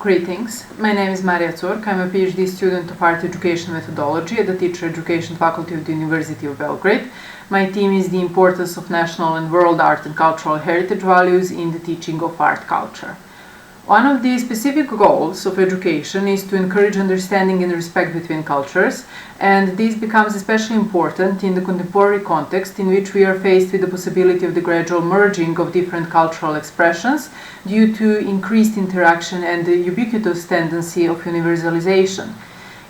Greetings, my name is Marija Curk. I'm a PhD student of Art Education Methodology at the Teacher Education Faculty of the University of Belgrade. My theme is the importance of national and world art and cultural heritage values in the teaching of art culture. One of the specific goals of education is to encourage understanding and respect between cultures, and this becomes especially important in the contemporary context in which we are faced with the possibility of the gradual merging of different cultural expressions due to increased interaction and the ubiquitous tendency of universalization.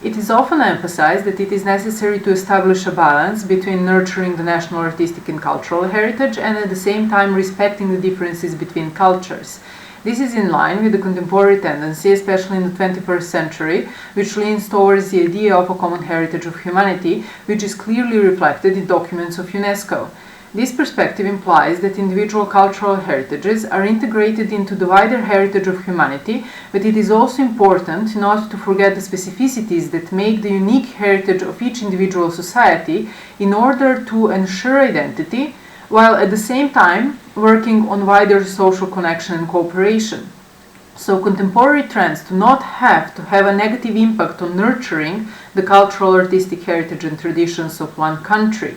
It is often emphasized that it is necessary to establish a balance between nurturing the national artistic and cultural heritage and at the same time respecting the differences between cultures. This is in line with the contemporary tendency, especially in the 21st century, which leans towards the idea of a common heritage of humanity, which is clearly reflected in documents of UNESCO. This perspective implies that individual cultural heritages are integrated into the wider heritage of humanity, but it is also important not to forget the specificities that make the unique heritage of each individual society in order to ensure identity, while at the same time working on wider social connection and cooperation. So contemporary trends do not have to have a negative impact on nurturing the cultural artistic heritage and traditions of one country.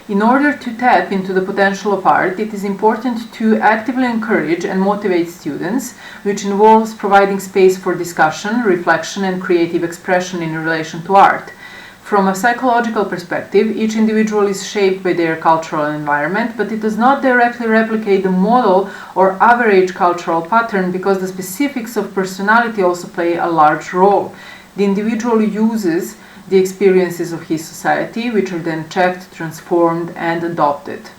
In order to tap into the potential of art, it is important to actively encourage and motivate students, which involves providing space for discussion, reflection, and creative expression in relation to art. From a psychological perspective, each individual is shaped by their cultural environment, but it does not directly replicate the model or average cultural pattern because the specifics of personality also play a large role. The individual uses the experiences of his society, which are then checked, transformed, and adopted.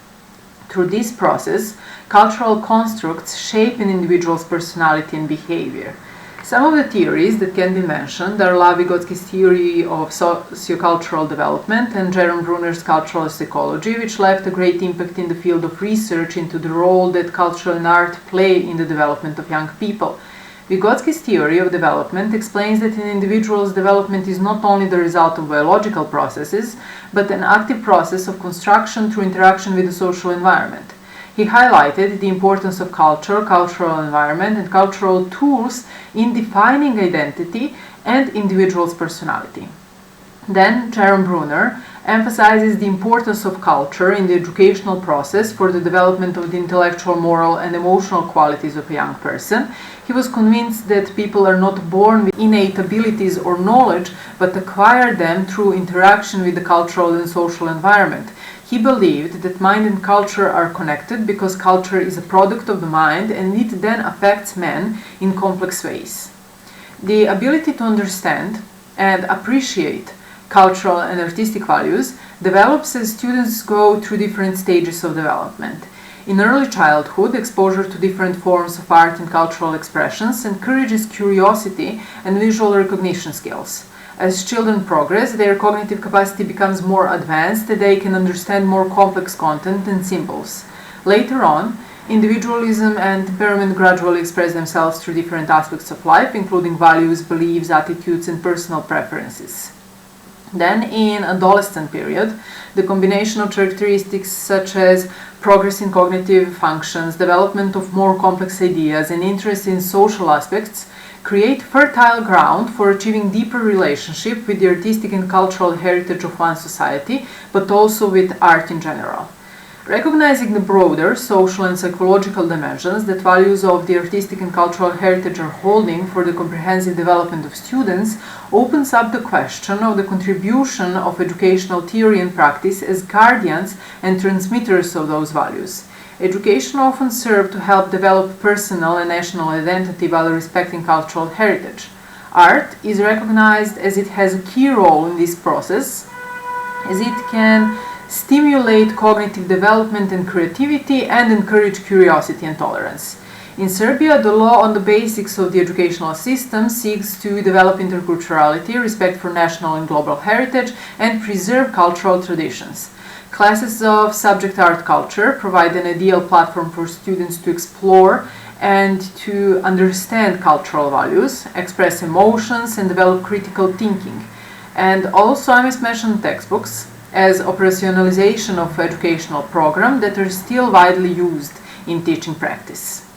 Through this process, cultural constructs shape an individual's personality and behavior. Some of the theories that can be mentioned are Vygotsky's theory of sociocultural development and Jerome Bruner's cultural psychology, which left a great impact in the field of research into the role that culture and art play in the development of young people. Vygotsky's theory of development explains that an individual's development is not only the result of biological processes, but an active process of construction through interaction with the social environment. He highlighted the importance of culture, cultural environment, and cultural tools in defining identity and individual's personality. Then, Jerome Bruner emphasizes the importance of culture in the educational process for the development of the intellectual, moral, and emotional qualities of a young person. He was convinced that people are not born with innate abilities or knowledge, but acquire them through interaction with the cultural and social environment. He believed that mind and culture are connected because culture is a product of the mind and it then affects man in complex ways. The ability to understand and appreciate cultural and artistic values develops as students go through different stages of development. In early childhood, exposure to different forms of art and cultural expressions encourages curiosity and visual recognition skills. As children progress, their cognitive capacity becomes more advanced and they can understand more complex content and symbols. Later on, individualism and temperament gradually express themselves through different aspects of life, including values, beliefs, attitudes, and personal preferences. Then, in adolescent period, the combination of characteristics such as progress in cognitive functions, development of more complex ideas, and interest in social aspects create fertile ground for achieving deeper relationship with the artistic and cultural heritage of one society, but also with art in general. Recognizing the broader social and psychological dimensions that values of the artistic and cultural heritage are holding for the comprehensive development of students opens up the question of the contribution of educational theory and practice as guardians and transmitters of those values. Education often serves to help develop personal and national identity while respecting cultural heritage. Art is recognized as it has a key role in this process, as it can stimulate cognitive development and creativity and encourage curiosity and tolerance. In Serbia, the law on the basics of the educational system seeks to develop interculturality, respect for national and global heritage, and preserve cultural traditions. Classes of subject art culture provide an ideal platform for students to explore and to understand cultural values, express emotions, and develop critical thinking. And also, I must mention textbooks as operationalization of educational programs that are still widely used in teaching practice.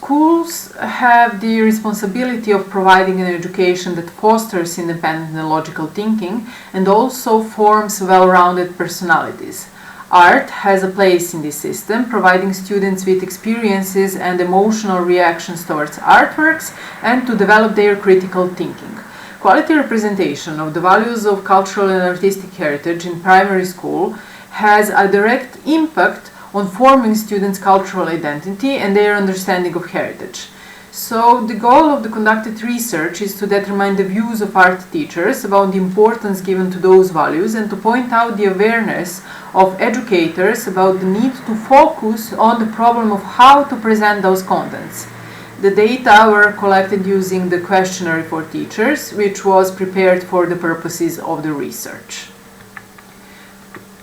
Schools have the responsibility of providing an education that fosters independent and logical thinking and also forms well-rounded personalities. Art has a place in this system, providing students with experiences and emotional reactions towards artworks and to develop their critical thinking. Quality representation of the values of cultural and artistic heritage in primary school has a direct impact on forming students' cultural identity and their understanding of heritage. So the goal of the conducted research is to determine the views of art teachers about the importance given to those values and to point out the awareness of educators about the need to focus on the problem of how to present those contents. The data were collected using the questionnaire for teachers, which was prepared for the purposes of the research.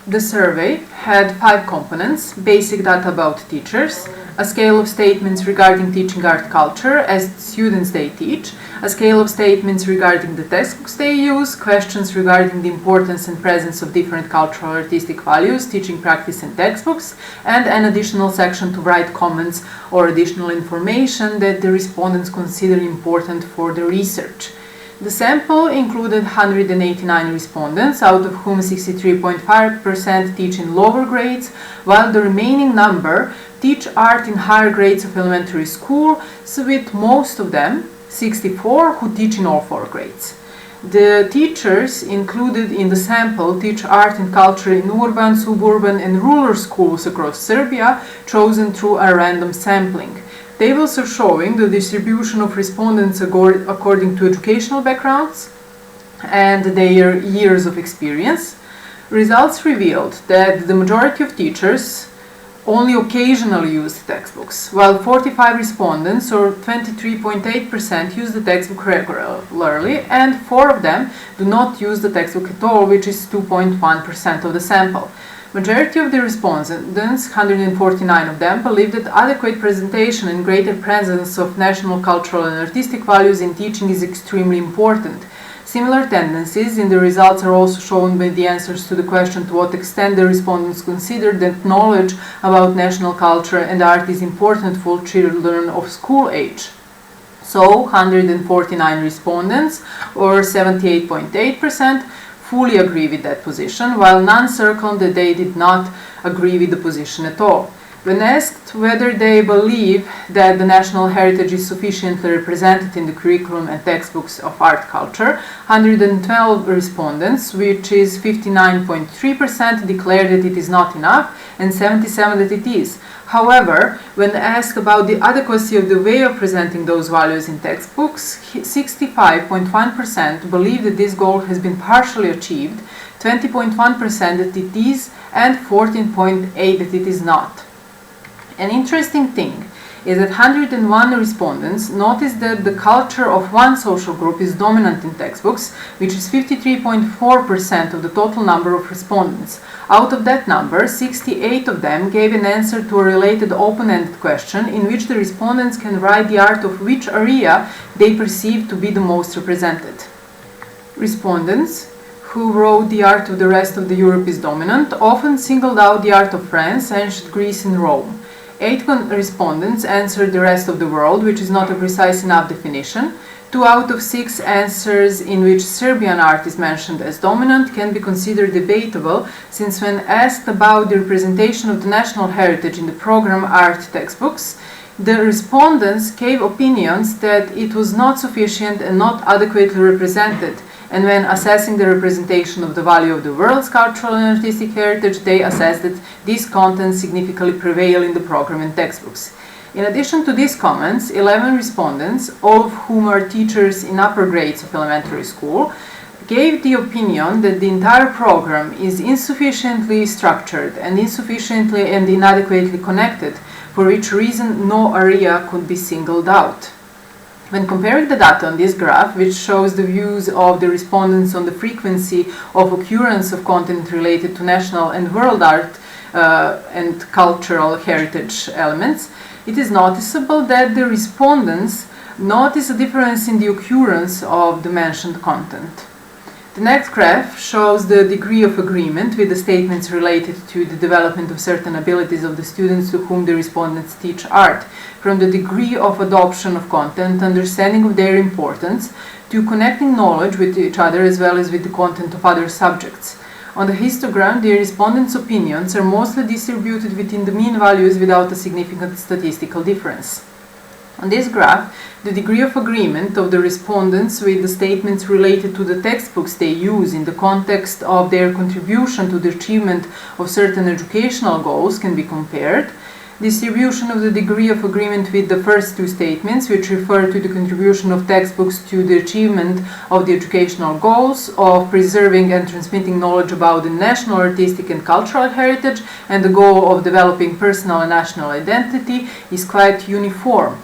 The survey had 5 components: basic data about teachers, a scale of statements regarding teaching art culture as students they teach, a scale of statements regarding the textbooks they use, questions regarding the importance and presence of different cultural artistic values, teaching practice and textbooks, and an additional section to write comments or additional information that the respondents consider important for the research. The sample included 189 respondents, out of whom 63.5% teach in lower grades, while the remaining number teach art in higher grades of elementary school, so with most of them, 64, who teach in all 4 grades. The teachers included in the sample teach art and culture in urban, suburban and rural schools across Serbia, chosen through a random sampling. Tables are showing the distribution of respondents according to educational backgrounds and their years of experience. Results revealed that the majority of teachers only occasionally used textbooks, while 45 respondents, or 23.8%, use the textbook regularly, and 4 of them do not use the textbook at all, which is 2.1% of the sample. Majority of the respondents, 149 of them, believe that adequate presentation and greater presence of national, cultural and artistic values in teaching is extremely important. Similar tendencies in the results are also shown by the answers to the question to what extent the respondents consider that knowledge about national culture and art is important for children of school age. So, 149 respondents, or 78.8%, fully agree with that position, while none circled that they did not agree with the position at all. When asked whether they believe that the national heritage is sufficiently represented in the curriculum and textbooks of art culture, 112 respondents, which is 59.3%, declared that it is not enough, and 77 that it is. However, when asked about the adequacy of the way of presenting those values in textbooks, 65.1% believe that this goal has been partially achieved, 20.1% that it is, and 14.8% that it is not. An interesting thing is that 101 respondents noticed that the culture of one social group is dominant in textbooks, which is 53.4% of the total number of respondents. Out of that number, 68 of them gave an answer to a related open-ended question in which the respondents can write the art of which area they perceive to be the most represented. Respondents who wrote the art of the rest of the Europe is dominant often singled out the art of France, ancient Greece and Rome. 8 respondents answered the rest of the world, which is not a precise enough definition. 2 out of 6 answers in which Serbian art is mentioned as dominant can be considered debatable, since when asked about the representation of the national heritage in the program art textbooks, the respondents gave opinions that it was not sufficient and not adequately represented. And when assessing the representation of the value of the world's cultural and artistic heritage, they assessed that these contents significantly prevail in the program and textbooks. In addition to these comments, 11 respondents, all of whom are teachers in upper grades of elementary school, gave the opinion that the entire program is insufficiently structured and insufficiently and inadequately connected, for which reason no area could be singled out. When comparing the data on this graph, which shows the views of the respondents on the frequency of occurrence of content related to national and world art and cultural heritage elements, it is noticeable that the respondents notice a difference in the occurrence of the mentioned content. The next graph shows the degree of agreement with the statements related to the development of certain abilities of the students to whom the respondents teach art, from the degree of adoption of content, understanding of their importance, to connecting knowledge with each other as well as with the content of other subjects. On the histogram, the respondents' opinions are mostly distributed within the mean values without a significant statistical difference. On this graph, the degree of agreement of the respondents with the statements related to the textbooks they use in the context of their contribution to the achievement of certain educational goals can be compared. Distribution of the degree of agreement with the first two statements, which refer to the contribution of textbooks to the achievement of the educational goals of preserving and transmitting knowledge about the national artistic and cultural heritage and the goal of developing personal and national identity, is quite uniform.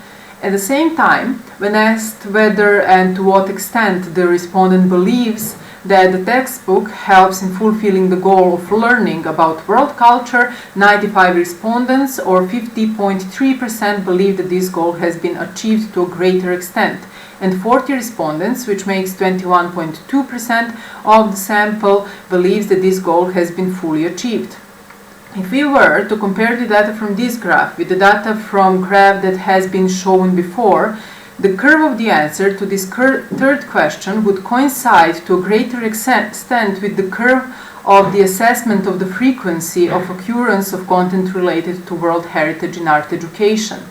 At the same time, when asked whether and to what extent the respondent believes that the textbook helps in fulfilling the goal of learning about world culture, 95 respondents or 50.3% believe that this goal has been achieved to a greater extent, and 40 respondents, which makes 21.2% of the sample, believes that this goal has been fully achieved. If we were to compare the data from this graph with the data from graph that has been shown before, the curve of the answer to this third question would coincide to a greater extent with the curve of the assessment of the frequency of occurrence of content related to world heritage in art education.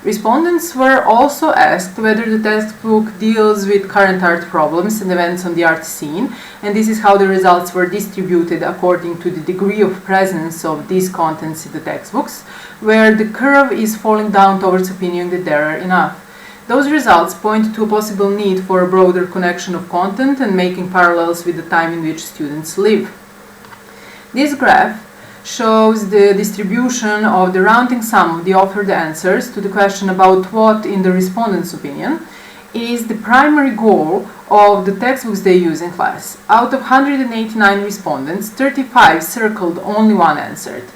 Respondents were also asked whether the textbook deals with current art problems and events on the art scene, and this is how the results were distributed according to the degree of presence of these contents in the textbooks, where the curve is falling down towards opinion that there are enough. Those results point to a possible need for a broader connection of content and making parallels with the time in which students live. This graph shows the distribution of the rounding sum of the offered answers to the question about what, in the respondent's opinion, is the primary goal of the textbooks they use in class. Out of 189 respondents, 35 circled only one answer,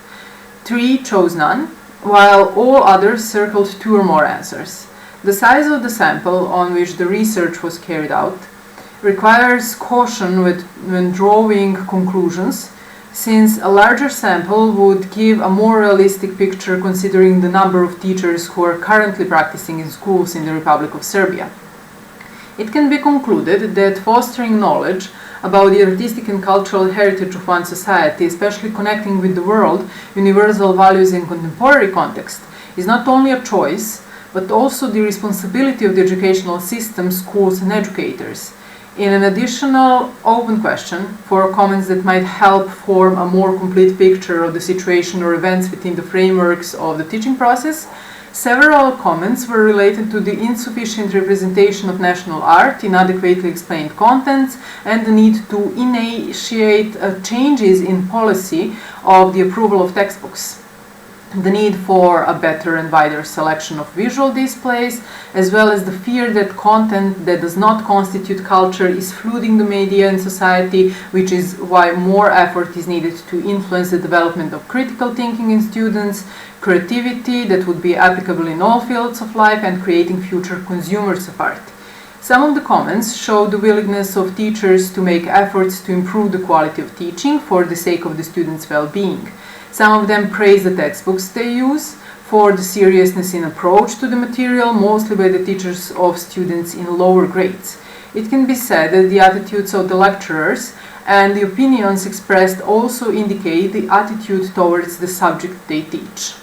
3 chose none, while all others circled 2 or more answers. The size of the sample on which the research was carried out requires caution when drawing conclusions, since a larger sample would give a more realistic picture considering the number of teachers who are currently practicing in schools in the Republic of Serbia. It can be concluded that fostering knowledge about the artistic and cultural heritage of one society, especially connecting with the world, universal values in contemporary context, is not only a choice, but also the responsibility of the educational system, schools and educators. In an additional open question for comments that might help form a more complete picture of the situation or events within the frameworks of the teaching process, several comments were related to the insufficient representation of national art, inadequately explained contents, and the need to initiate changes in policy of the approval of textbooks. The need for a better and wider selection of visual displays, as well as the fear that content that does not constitute culture is flooding the media and society, which is why more effort is needed to influence the development of critical thinking in students, creativity that would be applicable in all fields of life, and creating future consumers of art. Some of the comments show the willingness of teachers to make efforts to improve the quality of teaching for the sake of the students' well-being. Some of them praise the textbooks they use for the seriousness in approach to the material, mostly by the teachers of students in lower grades. It can be said that the attitudes of the lecturers and the opinions expressed also indicate the attitude towards the subject they teach.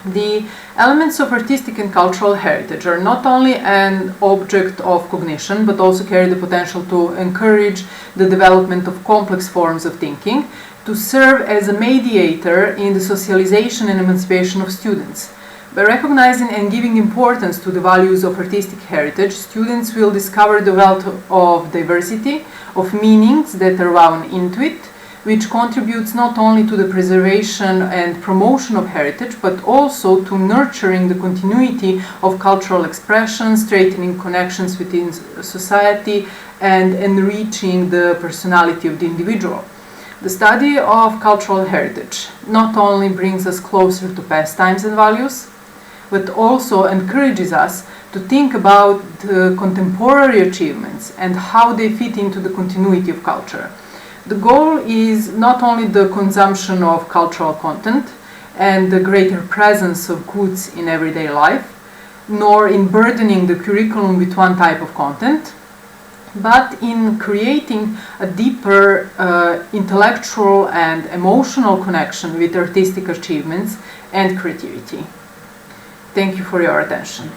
The elements of artistic and cultural heritage are not only an object of cognition, but also carry the potential to encourage the development of complex forms of thinking, to serve as a mediator in the socialization and emancipation of students. By recognizing and giving importance to the values of artistic heritage, students will discover the wealth of diversity, of meanings that are woven into it, which contributes not only to the preservation and promotion of heritage, but also to nurturing the continuity of cultural expression, strengthening connections within society, and enriching the personality of the individual. The study of cultural heritage not only brings us closer to pastimes and values, but also encourages us to think about contemporary achievements and how they fit into the continuity of culture. The goal is not only the consumption of cultural content and the greater presence of goods in everyday life, nor in burdening the curriculum with one type of content, but in creating a deeper intellectual and emotional connection with artistic achievements and creativity. Thank you for your attention.